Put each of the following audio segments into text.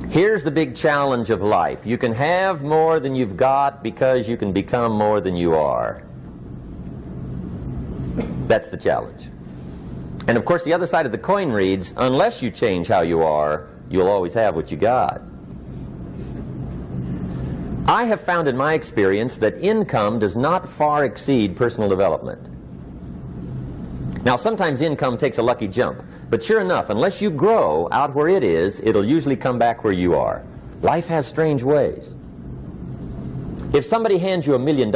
Here's the big challenge of life. You can have more than you've got because you can become more than you are. That's the challenge. And of course the other side of the coin reads, unless you change how you are, you'll always have what you got. I have found in my experience that income does not far exceed personal development. Now sometimes income takes a lucky jump, but sure enough, unless you grow out where it is, it'll usually come back where you are. Life has strange ways. If somebody hands you $1 million,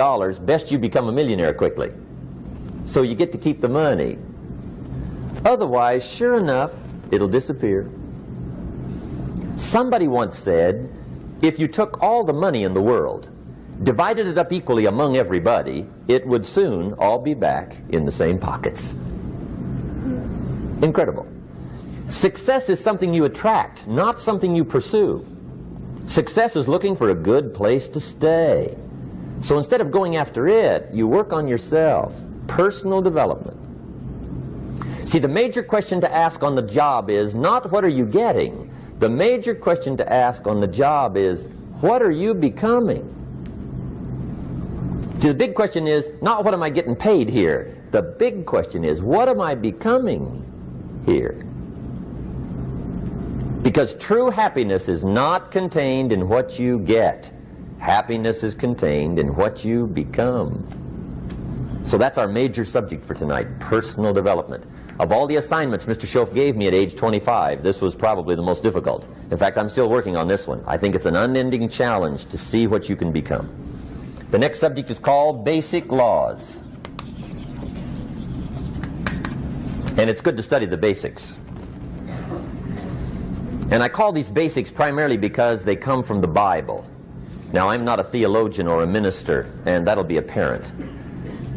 best you become a millionaire quickly, so you get to keep the money. Otherwise, sure enough, it'll disappear. Somebody once said, if you took all the money in the world, divided it up equally among everybody, it would soon all be back in the same pockets. Incredible. Success is something you attract, not something you pursue. Success is looking for a good place to stay. So instead of going after it, you work on yourself. Personal development. See, the major question to ask on the job is not what are you getting. The major question to ask on the job is what are you becoming? See, the big question is not what am I getting paid here. The big question is what am I becoming here? Because true happiness is not contained in what you get. Happiness is contained in what you become. So that's our major subject for tonight, personal development. Of all the assignments Mr. Schoaf gave me at age 25, this was probably the most difficult. In fact, I'm still working on this one. I think it's an unending challenge to see what you can become. The next subject is called Basic Laws. And it's good to study the basics. And I call these basics primarily because they come from the Bible. Now, I'm not a theologian or a minister, and that'll be apparent.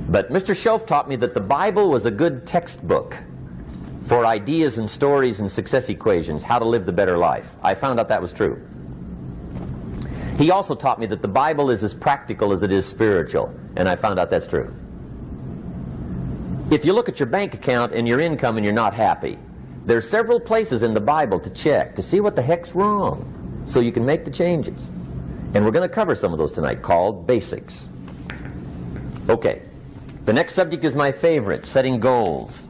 But Mr. Schoaf taught me that the Bible was a good textbook for ideas and stories and success equations, how to live the better life. I found out that was true. He also taught me that the Bible is as practical as it is spiritual, and I found out that's true. If you look at your bank account and your income and you're not happy, there are several places in the Bible to check to see what the heck's wrong so you can make the changes. And we're going to cover some of those tonight, called basics. Okay. The next subject is my favorite, setting goals.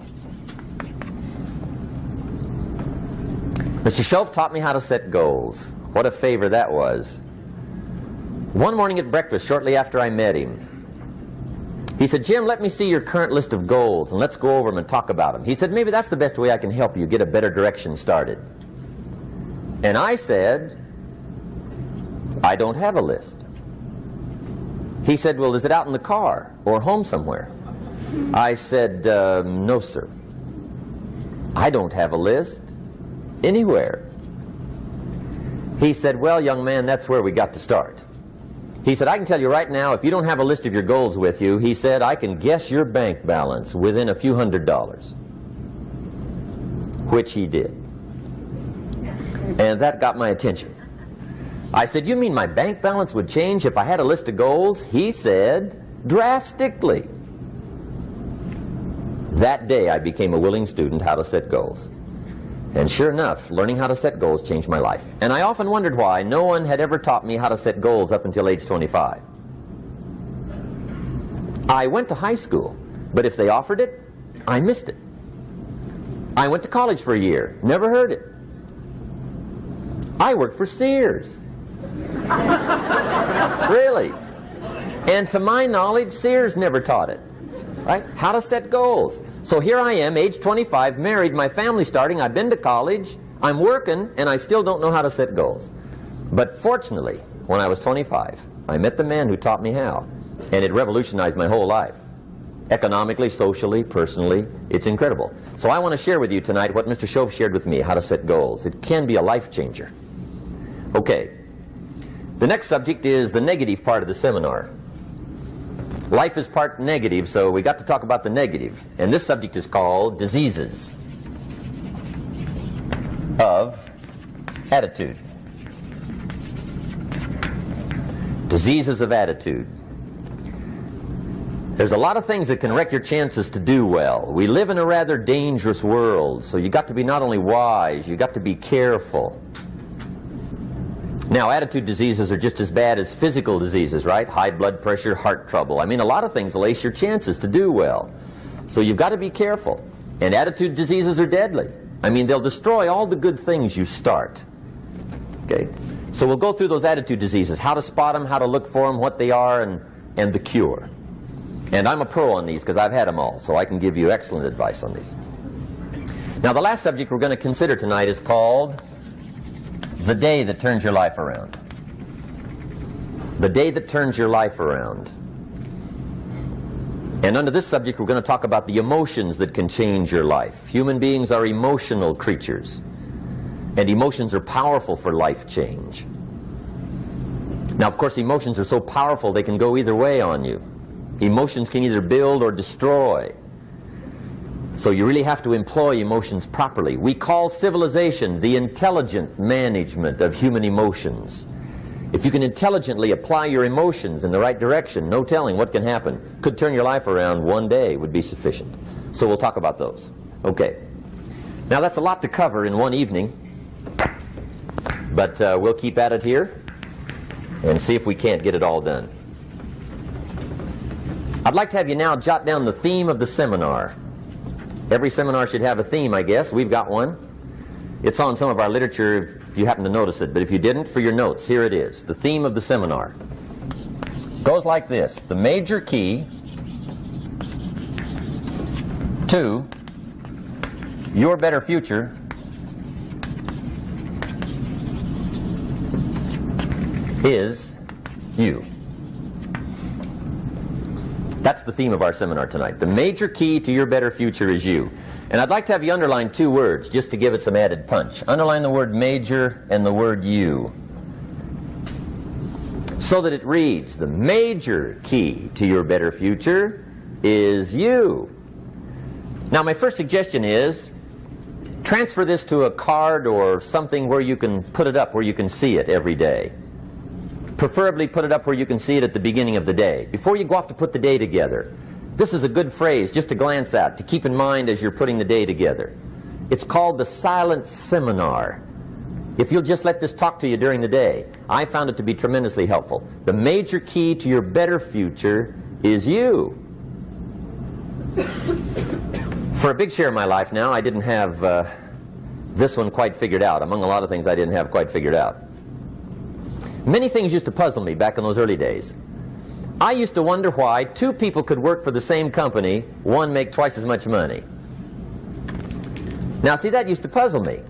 Mr. Schoaf taught me how to set goals. What a favor that was. One morning at breakfast, shortly after I met him, he said, Jim, let me see your current list of goals, and let's go over them and talk about them. He said, maybe that's the best way I can help you get a better direction started. And I said, I don't have a list. He said, well, is it out in the car or home somewhere? I said, no, sir. I don't have a list anywhere. He said, well, young man, that's where we got to start. He said, I can tell you right now, if you don't have a list of your goals with you, he said, I can guess your bank balance within a few $100s. Which he did. And that got my attention. I said, you mean my bank balance would change if I had a list of goals? He said, drastically. That day I became a willing student how to set goals. And sure enough, learning how to set goals changed my life. And I often wondered why no one had ever taught me how to set goals up until age 25. I went to high school, but if they offered it, I missed it. I went to college for a year, never heard it. I worked for Sears. Really. And to my knowledge, Sears never taught it. Right? How to set goals. So here I am, age 25, married, my family's starting, I've been to college, I'm working, and I still don't know how to set goals. But fortunately, when I was 25, I met the man who taught me how, and it revolutionized my whole life. Economically, socially, personally, it's incredible. So I want to share with you tonight what Mr. Schoaf shared with me, how to set goals. It can be a life changer. Okay. The next subject is the negative part of the seminar. Life is part negative, so we got to talk about the negative. And this subject is called diseases of attitude. Diseases of attitude. There's a lot of things that can wreck your chances to do well. We live in a rather dangerous world, so you got to be not only wise, you got to be careful. Now, attitude diseases are just as bad as physical diseases, right? High blood pressure, heart trouble. I mean, a lot of things will ace your chances to do well. So you've got to be careful. And attitude diseases are deadly. I mean, they'll destroy all the good things you start. Okay? So we'll go through those attitude diseases, how to spot them, how to look for them, what they are, and the cure. And I'm a pro on these because I've had them all, so I can give you excellent advice on these. Now, the last subject we're going to consider tonight is called the day that turns your life around. The day that turns your life around. And under this subject, we're going to talk about the emotions that can change your life. Human beings are emotional creatures, and emotions are powerful for life change. Now, of course, emotions are so powerful they can go either way on you. Emotions can either build or destroy. So you really have to employ emotions properly. We call civilization the intelligent management of human emotions. If you can intelligently apply your emotions in the right direction, no telling what can happen. Could turn your life around one day would be sufficient. So we'll talk about those. Okay. Now that's a lot to cover in one evening, but we'll keep at it here and see if we can't get it all done. I'd like to have you now jot down the theme of the seminar. Every seminar should have a theme, I guess. We've got one. It's on some of our literature if you happen to notice it, but if you didn't, for your notes, here it is. The theme of the seminar goes like this: the major key to your better future is you. That's the theme of our seminar tonight. The major key to your better future is you. And I'd like to have you underline two words just to give it some added punch. Underline the word major and the word you, so that it reads, the major key to your better future is you. Now, my first suggestion is transfer this to a card or something where you can put it up, where you can see it every day. Preferably put it up where you can see it at the beginning of the day, before you go off to put the day together. This is a good phrase just to glance at, to keep in mind as you're putting the day together. It's called the silent seminar. If you'll just let this talk to you during the day, I found it to be tremendously helpful. The major key to your better future is you. For a big share of my life now, I didn't have this one quite figured out. Among a lot of things I didn't have quite figured out. Many things used to puzzle me back in those early days. I used to wonder why two people could work for the same company, one make twice as much money. Now, see, that used to puzzle me.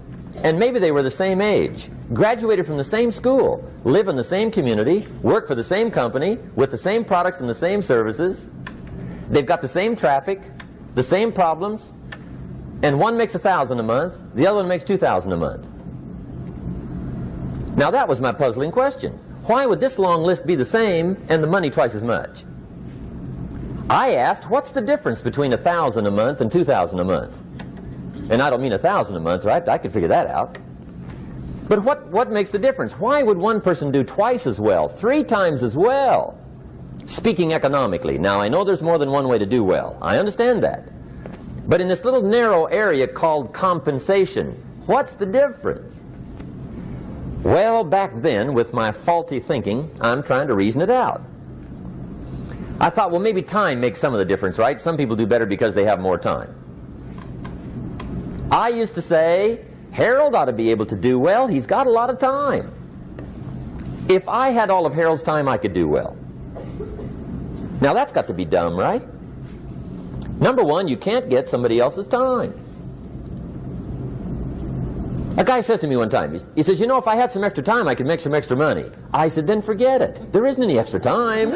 And maybe they were the same age, graduated from the same school, live in the same community, work for the same company, with the same products and the same services. They've got the same traffic, the same problems, and one makes $1,000 a month, the other one makes $2,000 a month. Now that was my puzzling question. Why would this long list be the same and the money twice as much? I asked, what's the difference between $1,000 a month and $2,000 a month? And I don't mean $1,000 a month, right? I could figure that out. But what makes the difference? Why would one person do twice as well, 3 times as well? Speaking economically. Now, I know there's more than one way to do well. I understand that. But in this little narrow area called compensation, what's the difference? Well, back then, with my faulty thinking, I'm trying to reason it out. I thought, well, maybe time makes some of the difference, right? Some people do better because they have more time. I used to say, Harold ought to be able to do well. He's got a lot of time. If I had all of Harold's time, I could do well. Now, that's got to be dumb, right? Number one, you can't get somebody else's time. A guy says to me one time, he says, you know, if I had some extra time, I could make some extra money. I said, then forget it. There isn't any extra time.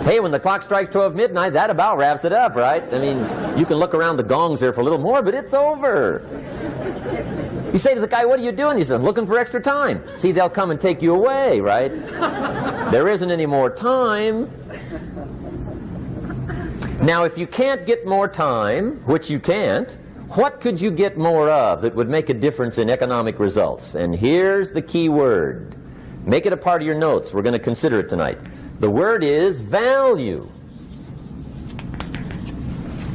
Hey, when the clock strikes 12 midnight, that about wraps it up, right? I mean, you can look around the gongs there for a little more, but it's over. You say to the guy, what are you doing? He says, I'm looking for extra time. See, they'll come and take you away, right? There isn't any more time. Now, if you can't get more time, which you can't, what could you get more of that would make a difference in economic results? And here's the key word. Make it a part of your notes. We're going to consider it tonight. The word is value.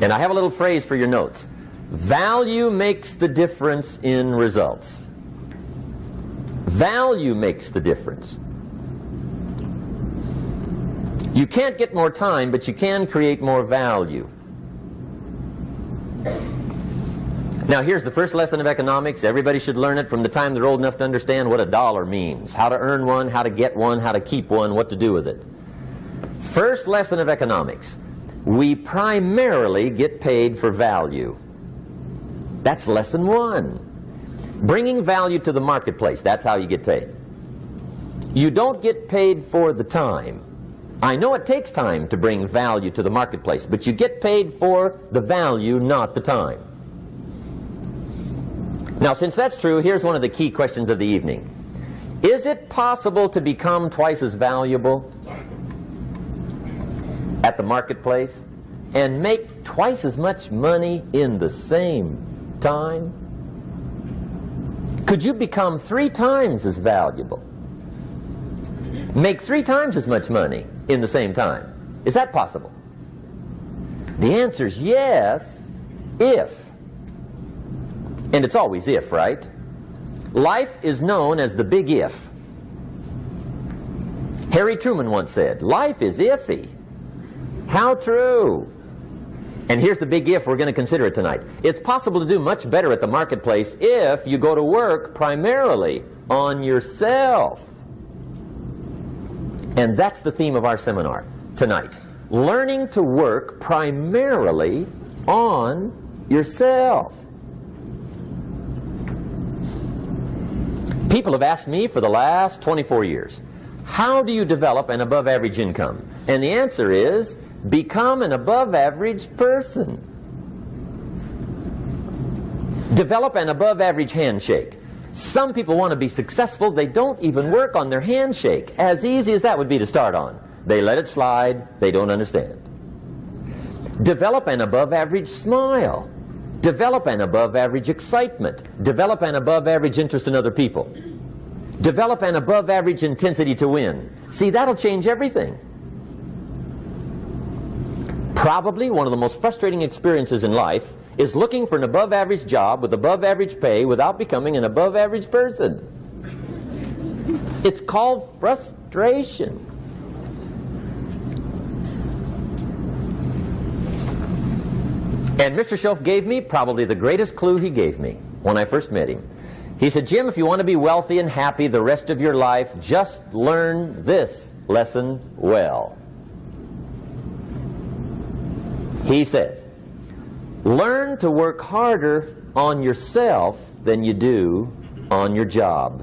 And I have a little phrase for your notes. Value makes the difference in results. Value makes the difference. You can't get more time, but you can create more value. Now here's the first lesson of economics. Everybody should learn it from the time they're old enough to understand what a dollar means, how to earn one, how to get one, how to keep one, what to do with it. First lesson of economics. We primarily get paid for value. That's lesson one. Bringing value to the marketplace, that's how you get paid. You don't get paid for the time. I know it takes time to bring value to the marketplace, but you get paid for the value, not the time. Now, since that's true, here's one of the key questions of the evening. Is it possible to become twice as valuable at the marketplace and make twice as much money in the same time? Could you become 3 times as valuable? Make 3 times as much money in the same time? Is that possible? The answer is yes, if. And it's always if, right? Life is known as the big if. Harry Truman once said, life is iffy. How true. And here's the big if we're going to consider it tonight. It's possible to do much better at the marketplace if you go to work primarily on yourself. And that's the theme of our seminar tonight. Learning to work primarily on yourself. People have asked me for the last 24 years, how do you develop an above average income? And the answer is, become an above average person. Develop an above average handshake. Some people want to be successful, they don't even work on their handshake. As easy as that would be to start on. They let it slide, they don't understand. Develop an above average smile. Develop an above average excitement. Develop an above average interest in other people. Develop an above average intensity to win. See, that'll change everything. Probably one of the most frustrating experiences in life is looking for an above average job with above average pay without becoming an above average person. It's called frustration. And Mr. Schoaf gave me probably the greatest clue he gave me when I first met him. He said, Jim, if you want to be wealthy and happy the rest of your life, just learn this lesson well. He said, learn to work harder on yourself than you do on your job.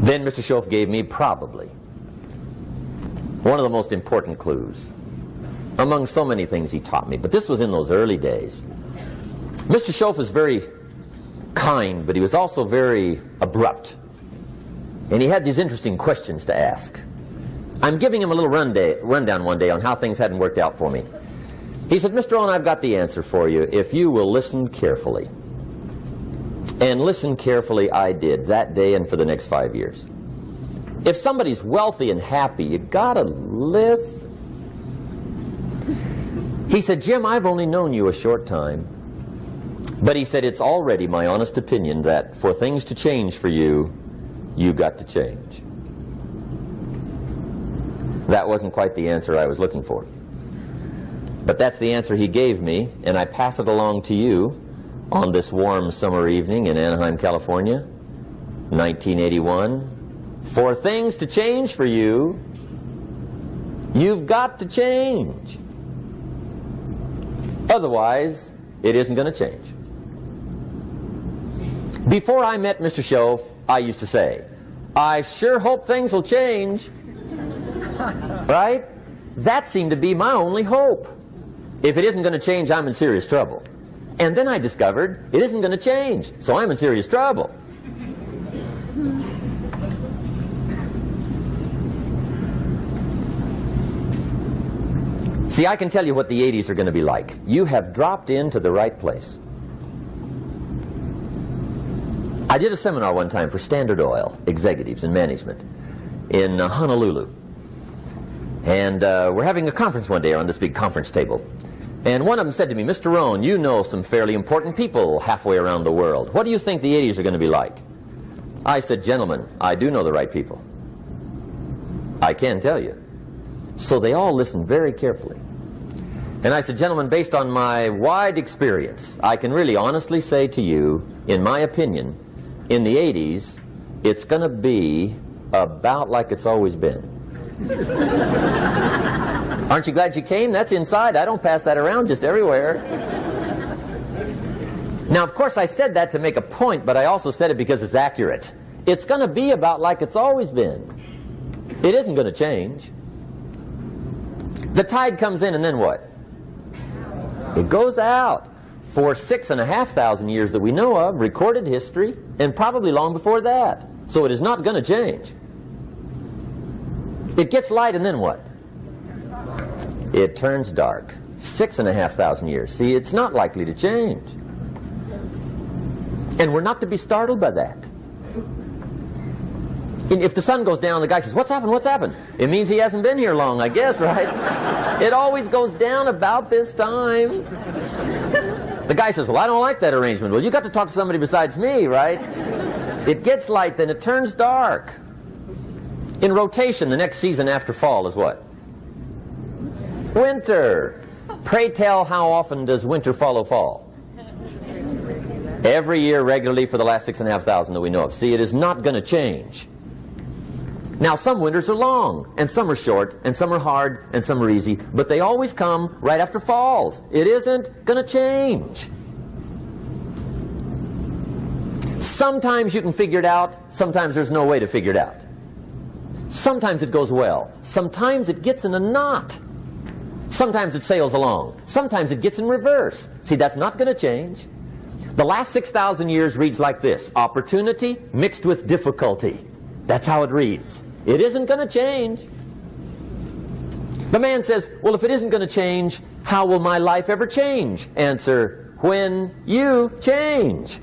Then Mr. Schoaf gave me probably one of the most important clues among so many things he taught me, but this was in those early days. Mr. Schoaf was very kind, but he was also very abrupt. And he had these interesting questions to ask. I'm giving him a little rundown one day on how things hadn't worked out for me. He said, Mr. Rohn, I've got the answer for you if you will listen carefully. And listen carefully I did that day and for the next 5 years. If somebody's wealthy and happy, you gotta listen. He said, Jim, I've only known you a short time. But he said, it's already my honest opinion that for things to change for you, you've got to change. That wasn't quite the answer I was looking for. But that's the answer he gave me, and I pass it along to you on this warm summer evening in Anaheim, California, 1981. For things to change for you, you've got to change. Otherwise, it isn't going to change. Before I met Mr. Schoaf, I used to say, I sure hope things will change. Right? That seemed to be my only hope. If it isn't going to change, I'm in serious trouble. And then I discovered it isn't going to change, so I'm in serious trouble. See, I can tell you what the 80s are going to be like. You have dropped into the right place. I did a seminar one time for Standard Oil executives and management in Honolulu. And we're having a conference one day on this big conference table. And one of them said to me, Mr. Rohn, you know some fairly important people halfway around the world. What do you think the 80s are going to be like? I said, gentlemen, I do know the right people. I can tell you. So they all listened very carefully. And I said, gentlemen, based on my wide experience, I can really honestly say to you, in my opinion, in the 80s, it's going to be about like it's always been. Aren't you glad you came? That's inside. I don't pass that around just everywhere. Now, of course, I said that to make a point, but I also said it because it's accurate. It's going to be about like it's always been. It isn't going to change. The tide comes in and then what? It goes out. For 6,500 years that we know of, recorded history, and probably long before that. So it is not going to change. It gets light and then what? It turns dark. 6,500 years. See, it's not likely to change. And we're not to be startled by that. And if the sun goes down, the guy says, what's happened, what's happened? It means he hasn't been here long, I guess, right? It always goes down about this time. The guy says, well, I don't like that arrangement. Well, you got to talk to somebody besides me, right? It gets light, then it turns dark. In rotation, the next season after fall is what? Winter. Pray tell, how often does winter follow fall? Every year regularly for the last 6,500 that we know of. See, it is not going to change. Now, some winters are long, and some are short, and some are hard, and some are easy, but they always come right after falls. It isn't going to change. Sometimes you can figure it out, sometimes there's no way to figure it out. Sometimes it goes well, sometimes it gets in a knot. Sometimes it sails along, sometimes it gets in reverse. See, that's not going to change. The last 6,000 years reads like this: opportunity mixed with difficulty. That's how it reads. It isn't going to change. The man says, well, if it isn't going to change, how will my life ever change? Answer, when you change.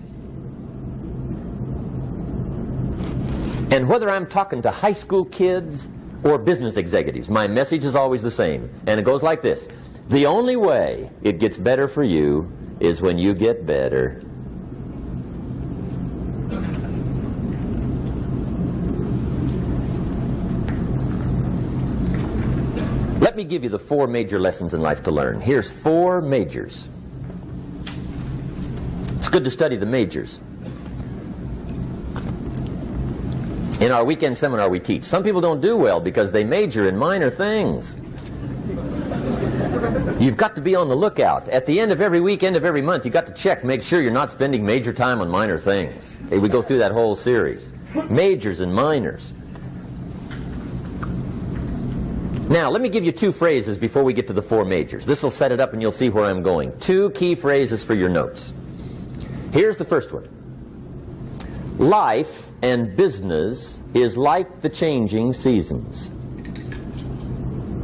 And whether I'm talking to high school kids or business executives, my message is always the same. And it goes like this: the only way it gets better for you is when you get better. Let me give you the 4 major lessons in life to learn. Here's 4 majors. It's good to study the majors. In our weekend seminar we teach. Some people don't do well because they major in minor things. You've got to be on the lookout. At the end of every week, end of every month, you've got to check, make sure you're not spending major time on minor things. We go through that whole series. Majors and minors. Now, let me give you 2 phrases before we get to the 4 majors. This will set it up and you'll see where I'm going. 2 key phrases for your notes. Here's the first one. Life and business is like the changing seasons.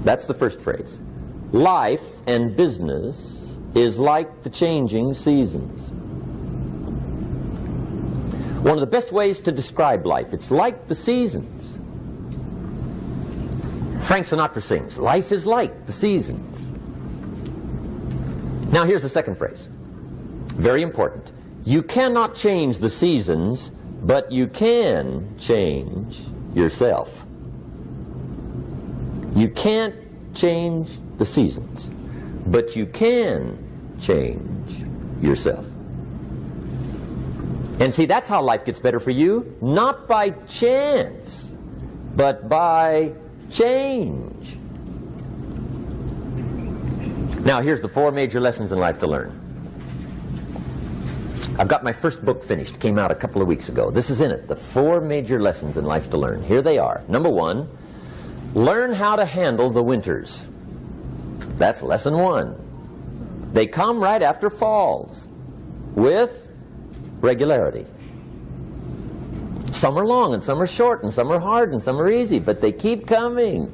That's the first phrase. Life and business is like the changing seasons. One of the best ways to describe life, it's like the seasons. Frank Sinatra sings, life is like the seasons. Now here's the second phrase. Very important. You cannot change the seasons, but you can change yourself. You can't change the seasons, but you can change yourself. And see, that's how life gets better for you, not by chance, but by change. Now, here's the 4 major lessons in life to learn. I've got my first book finished, came out a couple of weeks ago. This is in it, the 4 major lessons in life to learn. Here they are. Number 1, learn how to handle the winters. That's lesson 1. They come right after falls, with regularity. Some are long, and some are short, and some are hard, and some are easy, but they keep coming.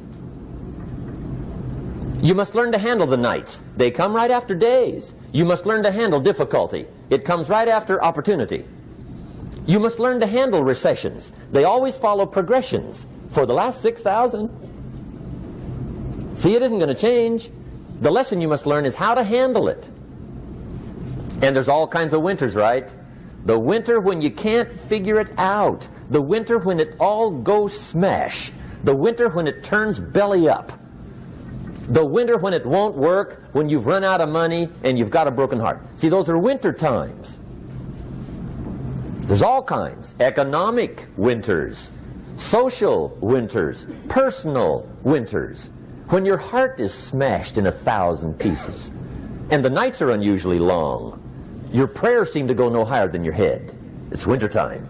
You must learn to handle the nights. They come right after days. You must learn to handle difficulty. It comes right after opportunity. You must learn to handle recessions. They always follow progressions for the last 6,000. See, it isn't going to change. The lesson you must learn is how to handle it. And there's all kinds of winters, right? The winter when you can't figure it out. The winter when it all goes smash. The winter when it turns belly up. The winter when it won't work, when you've run out of money and you've got a broken heart. See, those are winter times. There's all kinds. Economic winters, social winters, personal winters. When your heart is smashed in 1,000 pieces and the nights are unusually long, your prayers seem to go no higher than your head. It's wintertime.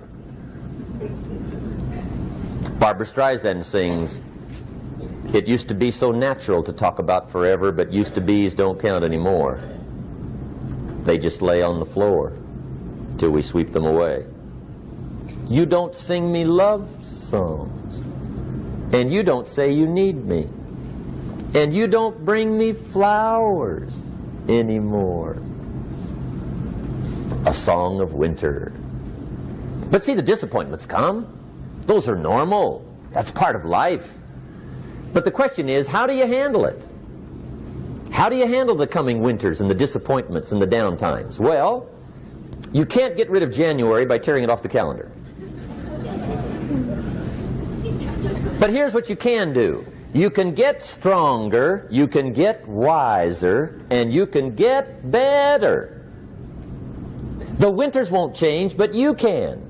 Barbra Streisand sings, "It used to be so natural to talk about forever, but used to be's don't count anymore. They just lay on the floor till we sweep them away. You don't sing me love songs, and you don't say you need me, and you don't bring me flowers anymore." A song of winter. But see, the disappointments come. Those are normal. That's part of life. But the question is, how do you handle it? How do you handle the coming winters and the disappointments and the downtimes? Well, you can't get rid of January by tearing it off the calendar. But here's what you can do. You can get stronger, you can get wiser, and you can get better. The winters won't change, but you can.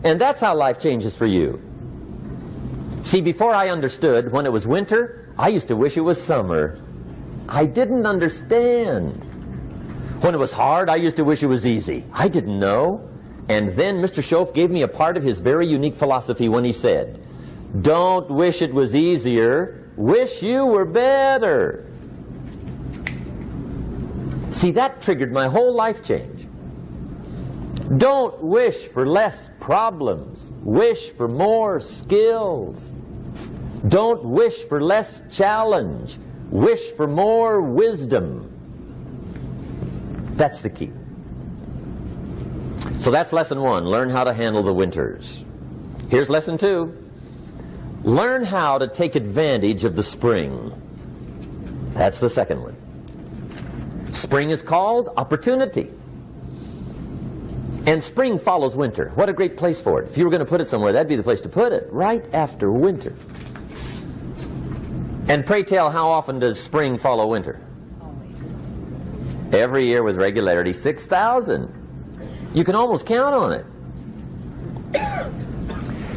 And that's how life changes for you. See, before I understood, when it was winter, I used to wish it was summer. I didn't understand. When it was hard, I used to wish it was easy. I didn't know. And then Mr. Schoaf gave me a part of his very unique philosophy when he said, "Don't wish it was easier, wish you were better." See, that triggered my whole life change. Don't wish for less problems, wish for more skills. Don't wish for less challenge, wish for more wisdom. That's the key. So that's lesson one, learn how to handle the winters. Here's lesson two, learn how to take advantage of the spring. That's the second one. Spring is called opportunity. And spring follows winter. What a great place for it. If you were going to put it somewhere, that'd be the place to put it, right after winter. And pray tell, how often does spring follow winter? Every year with regularity, 6,000. You can almost count on it.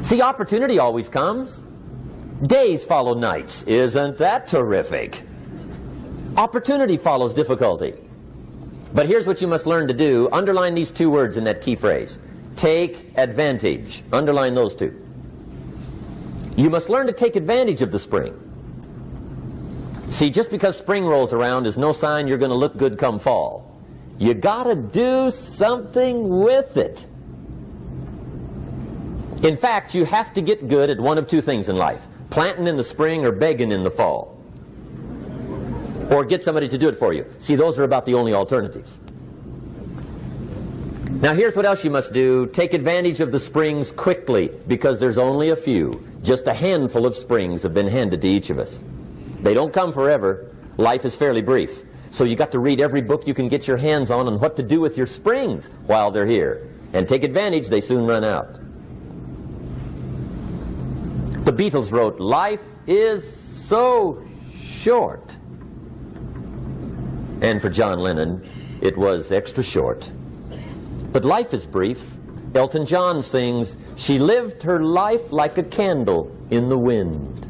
See, opportunity always comes. Days follow nights. Isn't that terrific? Opportunity follows difficulty. But here's what you must learn to do. Underline these two words in that key phrase. Take advantage. Underline those two. You must learn to take advantage of the spring. See, just because spring rolls around is no sign you're going to look good come fall. You got to do something with it. In fact, you have to get good at one of two things in life. Planting in the spring or begging in the fall. Or get somebody to do it for you. See, those are about the only alternatives. Now here's what else you must do. Take advantage of the springs quickly, because there's only a few. Just a handful of springs have been handed to each of us. They don't come forever. Life is fairly brief. So you got to read every book you can get your hands on what to do with your springs while they're here. And take advantage, they soon run out. The Beatles wrote, "Life is so short." And for John Lennon, it was extra short. But life is brief. Elton John sings, "She lived her life like a candle in the wind."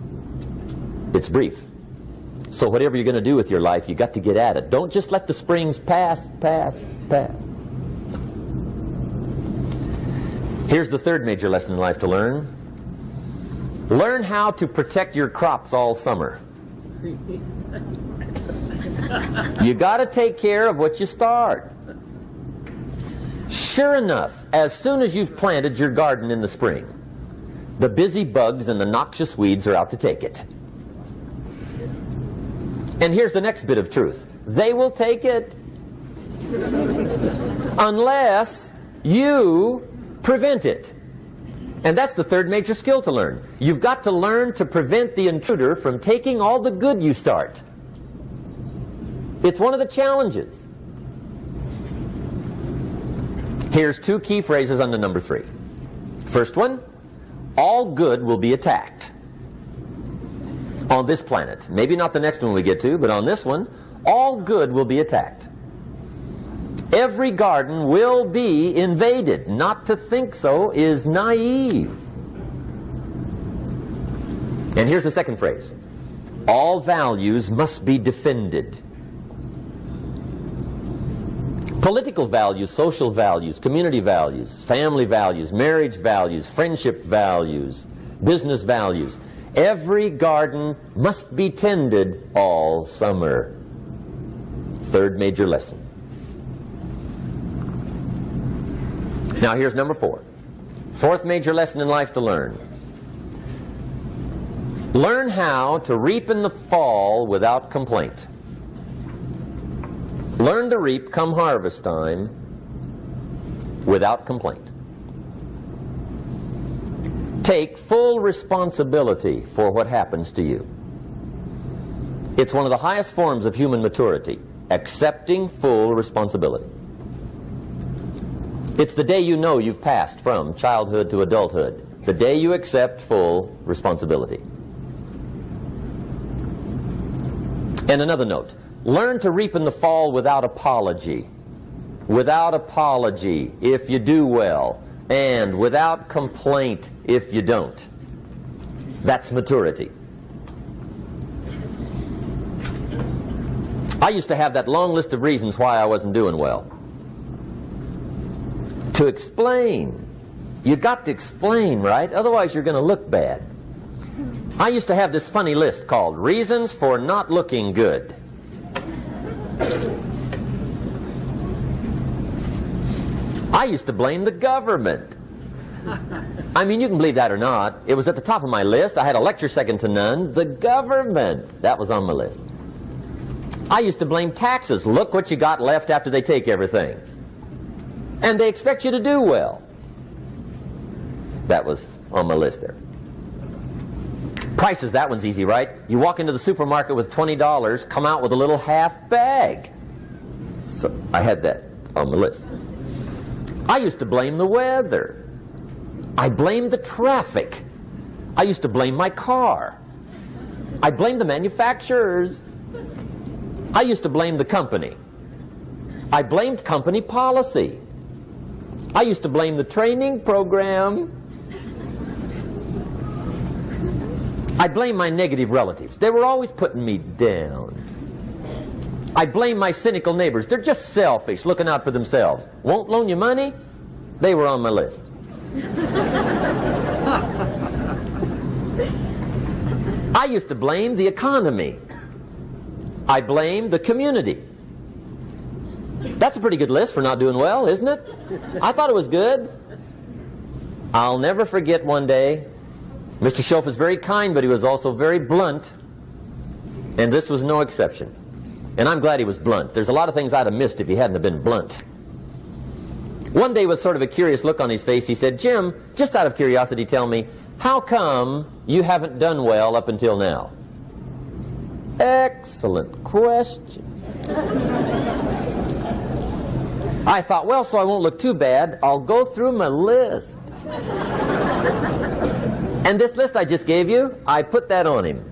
It's brief. So whatever you're going to do with your life, you got to get at it. Don't just let the springs pass. Here's the third major lesson in life to learn. Learn how to protect your crops all summer. You got to take care of what you start. Sure enough, as soon as you've planted your garden in the spring, the busy bugs and the noxious weeds are out to take it. And here's the next bit of truth. They will take it unless you prevent it. And that's the third major skill to learn. You've got to learn to prevent the intruder from taking all the good you start. It's one of the challenges. Here's two key phrases under number 3. First one, all good will be attacked on this planet. Maybe not the next one we get to, but on this one, all good will be attacked. Every garden will be invaded. Not to think so is naive. And here's the second phrase. All values must be defended. Political values, social values, community values, family values, marriage values, friendship values, business values. Every garden must be tended all summer. Third major lesson. Now here's number 4. Fourth major lesson in life to learn. Learn how to reap in the fall without complaint. Learn to reap come harvest time without complaint. Take full responsibility for what happens to you. It's one of the highest forms of human maturity, accepting full responsibility. It's the day you know you've passed from childhood to adulthood, the day you accept full responsibility. And another note, learn to reap in the fall without apology. Without apology if you do well, and without complaint if you don't. That's maturity. I used to have that long list of reasons why I wasn't doing well. To explain. You got to explain, right? Otherwise you're going to look bad. I used to have this funny list called Reasons for Not Looking Good. I used to blame the government. I mean, you can believe that or not. It was at the top of my list. I had a lecture second to none. The government. That was on my list. I used to blame taxes. Look what you got left after they take everything. And they expect you to do well. That was on my list there. Prices, that one's easy, right? You walk into the supermarket with $20, come out with a little half bag. So I had that on my list. I used to blame the weather. I blamed the traffic. I used to blame my car. I blamed the manufacturers. I used to blame the company. I blamed company policy. I used to blame the training program. I blame my negative relatives. They were always putting me down. I blame my cynical neighbors. They're just selfish, looking out for themselves. Won't loan you money? They were on my list. I used to blame the economy. I blamed the community. That's a pretty good list for not doing well, isn't it? I thought it was good. I'll never forget one day, Mr. Schoaf was very kind, but he was also very blunt. And this was no exception. And I'm glad he was blunt. There's a lot of things I'd have missed if he hadn't have been blunt. One day, with sort of a curious look on his face, he said, "Jim, just out of curiosity, tell me, how come you haven't done well up until now?" Excellent question. I thought, well, so I won't look too bad, I'll go through my list. And this list I just gave you, I put that on him.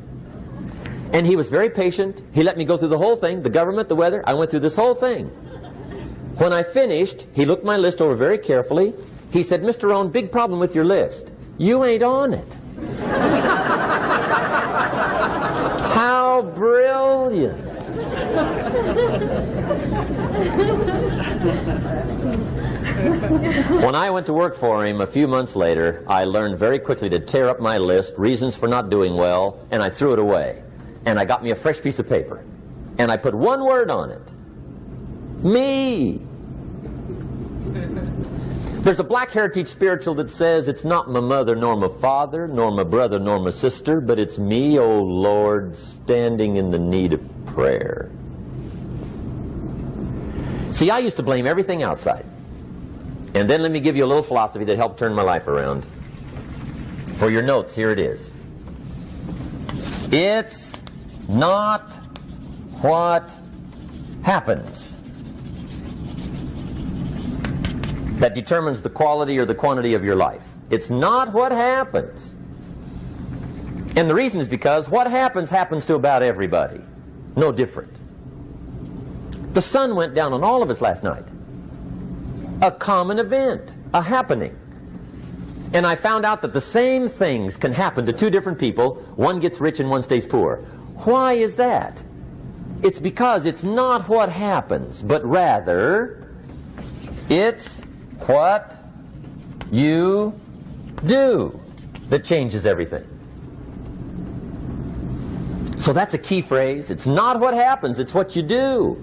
And he was very patient. He let me go through the whole thing, the government, the weather. I went through this whole thing. When I finished, he looked my list over very carefully. He said, "Mr. Rohn, big problem with your list. You ain't on it." How brilliant. When I went to work for him a few months later, I learned very quickly to tear up my list, reasons for not doing well, and I threw it away. And I got me a fresh piece of paper. And I put one word on it. Me. There's a Black Heritage spiritual that says, "It's not my mother nor my father, nor my brother nor my sister, but it's me, oh Lord, standing in the need of prayer." See, I used to blame everything outside. And then let me give you a little philosophy that helped turn my life around. For your notes, here it is. It's not what happens that determines the quality or the quantity of your life. It's not what happens. And the reason is because what happens happens to about everybody. No different. The sun went down on all of us last night. A common event, a happening. And I found out that the same things can happen to two different people. One gets rich and one stays poor. Why is that? It's because it's not what happens, but rather it's what you do that changes everything. So that's a key phrase. It's not what happens, it's what you do.